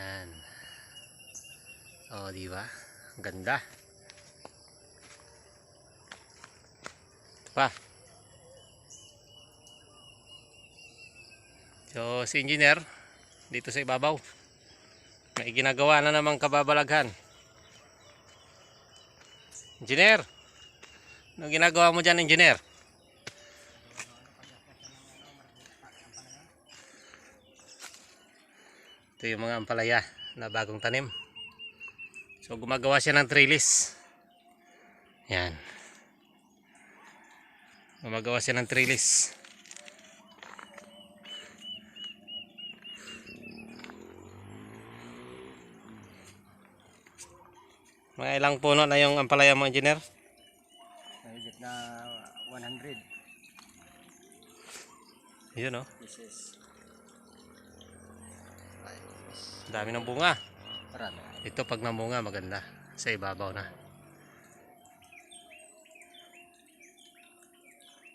Yan. Oh, di ba? Ang ganda. Ito pa. So, si engineer dito sa ibabaw. May ginagawa na namang kababalaghan. Engineer, ano ginagawa mo dyan, engineer? Ito yung mga ampalaya na bagong tanim. So gumagawa siya ng trellis. Yan. Gumagawa siya ng trellis. Mga ilang puno na yung ampalaya mo, engineer? Mahigit na 100 Yun, oh. pieces. Dami ng bunga. Marami. Ito pag namunga maganda. Sa ibabaw na.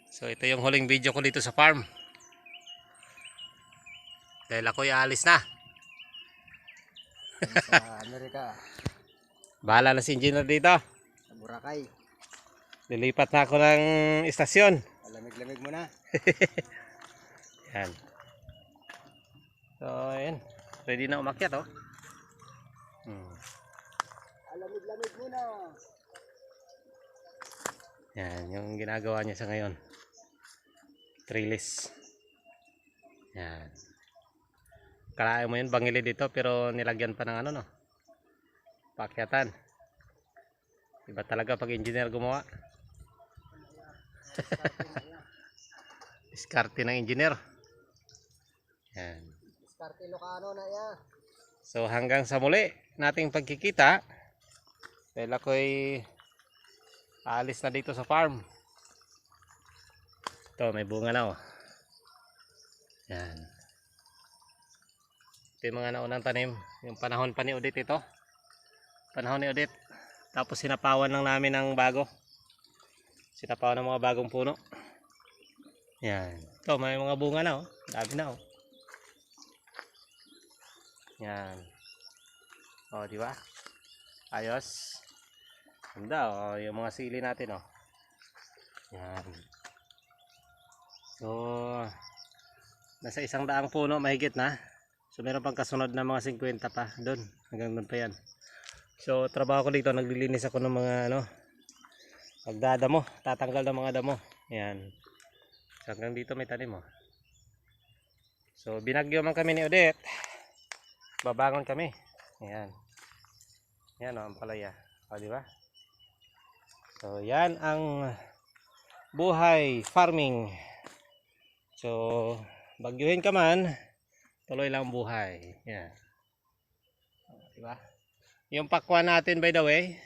So ito yung huling video ko dito sa farm. Dahil ako'y aalis na. Sa Amerika, Bahala na si engineer dito. sa Boracay. Lilipat na ako ng istasyon. Lamig-lamig mo na. Yan. So ayan. Ready na umakyat, oh. Lamig-lamig mo na. Yan, yung ginagawa niya sa ngayon. Trellis. Yan. Kalahin mo yun, bangili dito pero nilagyan pa ng ano, no? Pakyatan. Iba talaga pag engineer gumawa. Diskarte ng engineer. Yan. Diskarte Ilocano na ya. So hanggang sa muli nating pagkikita. Dahil ako'y aalis na dito sa farm. Ito, may bunga na, oh. Yan. Ito yung mga naunang tanim. Yung panahon pa ni Odette ito. Panahon ni Odette. Tapos sinapawan lang namin ng bago. Sinapawan ng mga bagong puno. Yan. Ito, may mga bunga na, oh. Dami na, oh. Yan. Oh, di ba? Ayos. Ganda, oh, yung mga sili natin, oh. Yan. So, nasa 100 puno mahigit na. So, meron pang kasunod na mga 50 pa doon. Hanggang doon pa yan. So, trabaho ko dito, naglilinis ako ng mga ano, magdadamo, tatanggal ng mga damo. Yan. So, hanggang dito may tanim, oh. So, binagyo man kami ni Odette. Babangon kami. Yan. Yan, oh, ang palaya. O, di ba? So, yan ang buhay farming. So, bagyuhin ka man, tuloy lang buhay. Yan. O, di ba? Yung pakwan natin, by the way,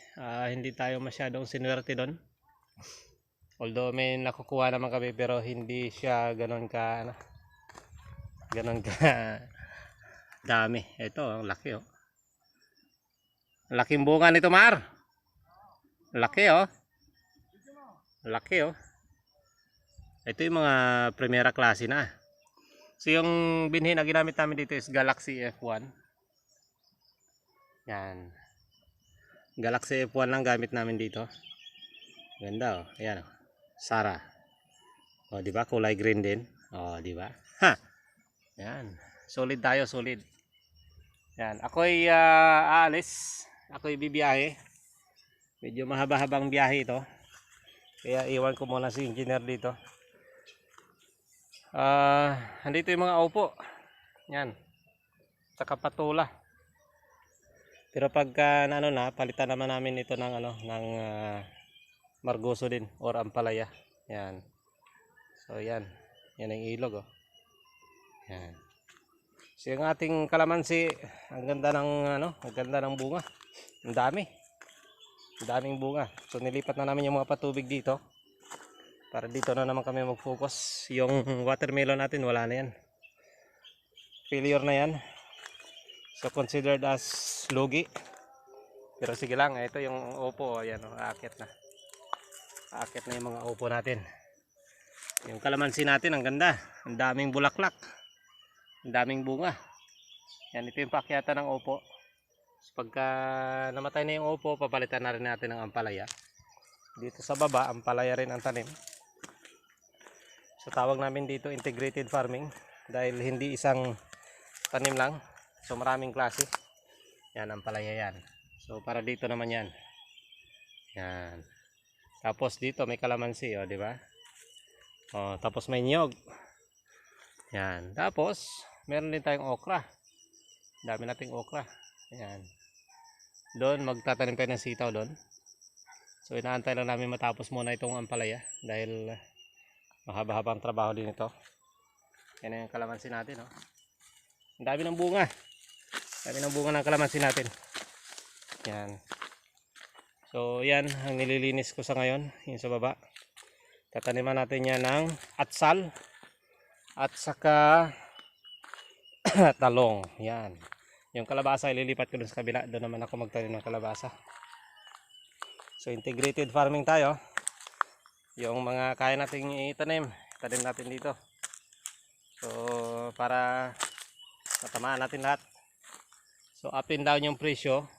hindi tayo masyadong sinuwerte doon. Although may nakukuha naman kami, pero hindi siya ganon ka, ano, ganon ka dami. Ito, ang laki, oh. Laking bunga nito, Mar. Laki, oh. Laki, oh. Ito yung mga primera klase na. So yung binhi na ginamit namin dito is Galaxy F1. Yan. Galaxy F1 lang gamit namin dito. Ganda, oh. Ayan, oh. Sara. Oh, di ba? Kulay green din. Oh, di ba? Ha. Yan. Solid tayo, solid. Yan. Ako'y aalis. Ako'y bibiyahe. Medyo mahaba-habang biyahe ito. Kaya iwan ko muna si engineer dito. Andito yung mga upo. Yan. Saka patula. Pero pagka ano na, palitan naman namin ito ng ano, ng margoso din or ampalaya. Yan. So yan. Yan ang ilog, oh. Yan. So yung ating kalamansi, ang ganda ng ano, ang ganda ng bunga. Ang dami. Ang daming bunga. So nilipat na namin yung mga patubig dito. Para dito na naman kami mag-focus. Yung watermelon natin wala na yan. Failure na yan. So considered as lugi. Pero sige lang, ito yung upo, ayan, oh, aakyat na. Aakyat na yung mga upo natin. Yung kalamansi natin ang ganda. Ang daming bulaklak. Ang daming bunga. Yan, ito yung paakyatan ng upo. So, pagka namatay na yung upo, papalitan na rin natin ng ampalaya. Dito sa baba, ampalaya rin ang tanim. So tawag namin dito integrated farming dahil hindi isang tanim lang. So maraming klase. Yan, ampalaya yan. So para dito naman yan. Yan. Tapos dito may kalamansi, oh, di ba? Oh, tapos may niyog. Yan. Tapos meron din tayong okra. Dami nating okra. Yan. Doon magtatanim tayo ng sitaw doon. So inaantay lang namin matapos muna itong ampalaya dahil mahaba-habang trabaho din ito. Yan yung kalamansi natin, oh. Ang dami ng bunga. Dami ng bunga ng kalamansi natin. Yan. So yan ang nililinis ko sa ngayon, yung sa baba. Tataniman natin yan ng atsal at saka talong. Yan. Yung kalabasa ililipat ko dun sa kabila. Doon naman ako magtanim ng kalabasa. So integrated farming tayo. Yung mga kaya nating itanim, tanim natin dito. So para matamaan natin lahat. So up and down yung presyo.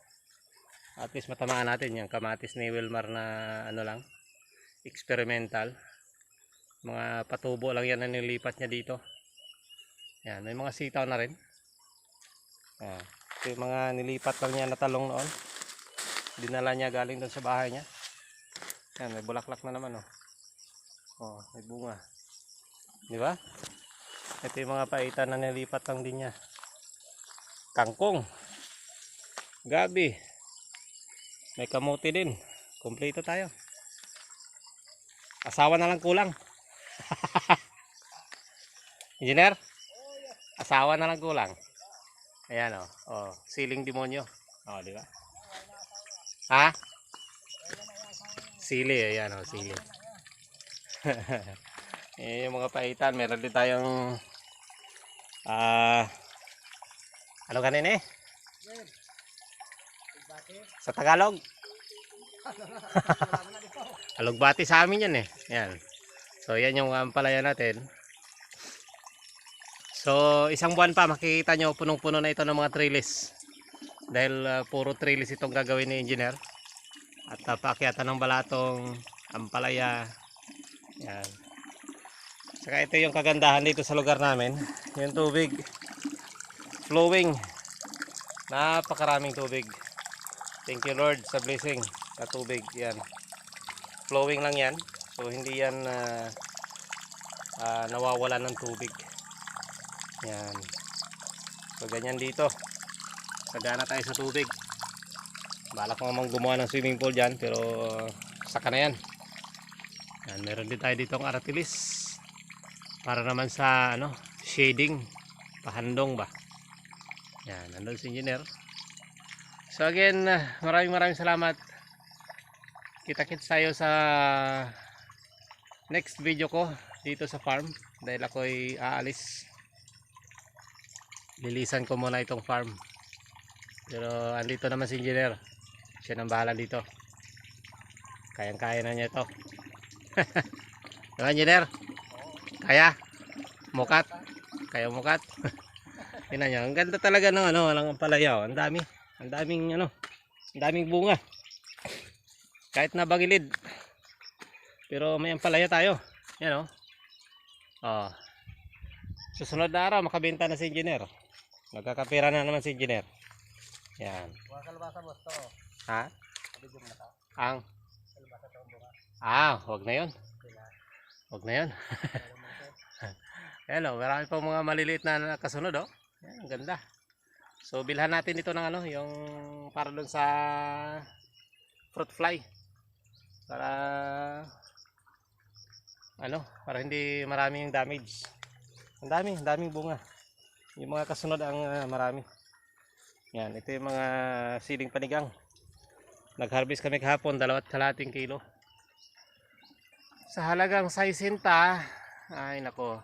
At least matamaan natin yung kamatis ni Wilmar na ano lang, experimental. Mga patubo lang yan na nilipat niya dito. Yan, may mga sitaw na rin. Yan. Ito yung mga nilipat lang niya na talong noon. Dinala niya galing doon sa bahay niya. Yan, may bulaklak na naman, oh. Oh, may bunga. Di ba? Ito yung mga paitan na nilipat lang din niya. Kangkong. Gabi. May kamote din. Kompleto tayo. Asawa na lang kulang. Engineer? Asawa na lang kulang. Ayan, oh. Oh, siling demonyo. Oh, di ba? Ha? Sili, ayan, oh, sili. Yung mga paitan, meron din tayong ano kanin eh? Sa Tagalog? Alugbati sa amin yan eh. Yan. So yan yung ampalaya natin. So isang buwan pa makikita nyo punong-puno na ito ng mga trellis. Dahil puro trellis itong gagawin ni engineer. At paakyatan ng balatong, ampalaya. Yan. Saka ito yung kagandahan dito sa lugar namin. Yung tubig flowing. Napakaraming tubig. Thank you Lord sa blessing sa tubig. Yan. Flowing lang yan. So hindi yan nawawalan ng tubig. Yan. So ganyan dito. Sagana tayo sa tubig. Balak ko namang gumawa ng swimming pool dyan. Pero saka na yan. Yan. Meron din tayo dito ang aratilis. Para naman sa ano, shading. Pahandong ba. Yan. Nandun si engineer. So again, maraming salamat. Kita-kits tayo sa next video ko dito sa farm dahil ako'y aalis. Lilisan ko muna itong farm. Pero andito naman si engineer. Siya nang bahala dito. Kayang-kaya na niya ito. Diba engineer? Kaya? Mukat? Kaya mukat? Tingnan nyo, ang ganda talaga ng ano, ng ampalaya. Ang dami. Ang daming ano, ang daming bunga. Kahit na bagilid. Pero may ampalaya tayo. Yan, oh. Oh. Susunod na araw makabenta na si engineer. Nagkakapira na naman si engineer. Yan. Buka kalabasa boss to. Ha? Kabigyan na to. Ang? Kalabasa to ang bunga. Wag na yun. Wag na yun. Hello, marami pang mga maliliit na kasunod, oh. Yan, ang ganda. So bilhan natin ito ng ano, yung para doon sa fruit fly. Para ano, para hindi marami yung damage. Ang daming bunga. Yung mga kasunod ang marami. Yan, ito yung mga siling panigang. Nag-harvest kami kahapon, 2.5 kilo. Sa halagang 60, ay nako.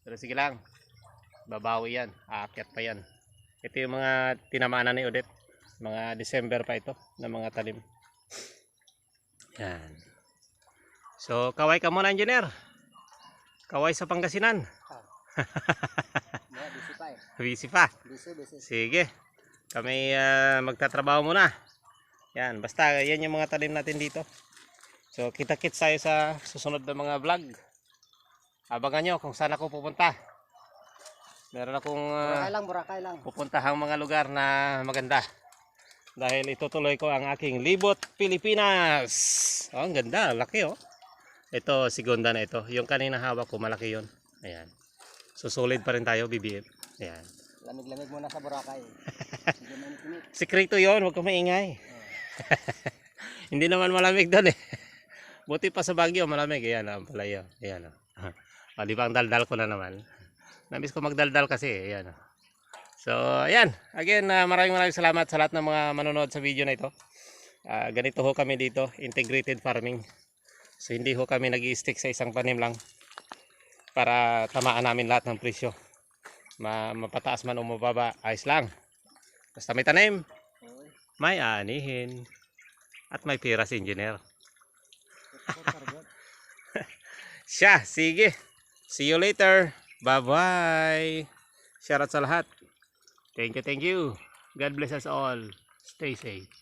Pero sige lang. Babawi yan, aakyat pa yan. Ito yung mga tinamaan ni Odette. Mga December pa ito na mga talim. Yan. So, kaway ka muna engineer. Kaway sa Pangasinan. Mga 15. Busy pa. Busy, busy. Sige. Kami magtatrabaho muna. Yan, basta yan yung mga tanim natin dito. So kita-kits tayo sa susunod na mga vlog. Abangan nyo kung saan ako pupunta. Meron akong Burakay lang. pupuntahang mga lugar na maganda. Dahil itutuloy ko ang aking Libot Pilipinas. Oh, ang ganda, laki oh. Ito, segunda na ito. Yung kanina hawak ko, malaki yun. Ayan. Susulid pa rin tayo, BBM. Ayan. Lamig-lamig muna sa Boracay. Hindi mainit-init. Sikreto yun, huwag kang maingay. Hindi naman malamig doon eh. Buti pa sa Baguio, malamig. Ayan ang palayo. Ayan o. O, di ba ang daldal ko na naman? Namiss ko magdaldal kasi. Ayan o. So, ayan. Again, maraming salamat sa lahat ng mga manonood sa video na ito. Ganito ho kami dito, integrated farming. So, hindi ho kami nag-i-stick sa isang tanim lang para tamaan namin lahat ng presyo. Mapataas man o mababa, ayos lang. Basta may tanim, may aanihin, at may pira si engineer. Siya, sige. See you later. Bye-bye. Shoutout sa lahat. Thank you, thank you. God bless us all. Stay safe.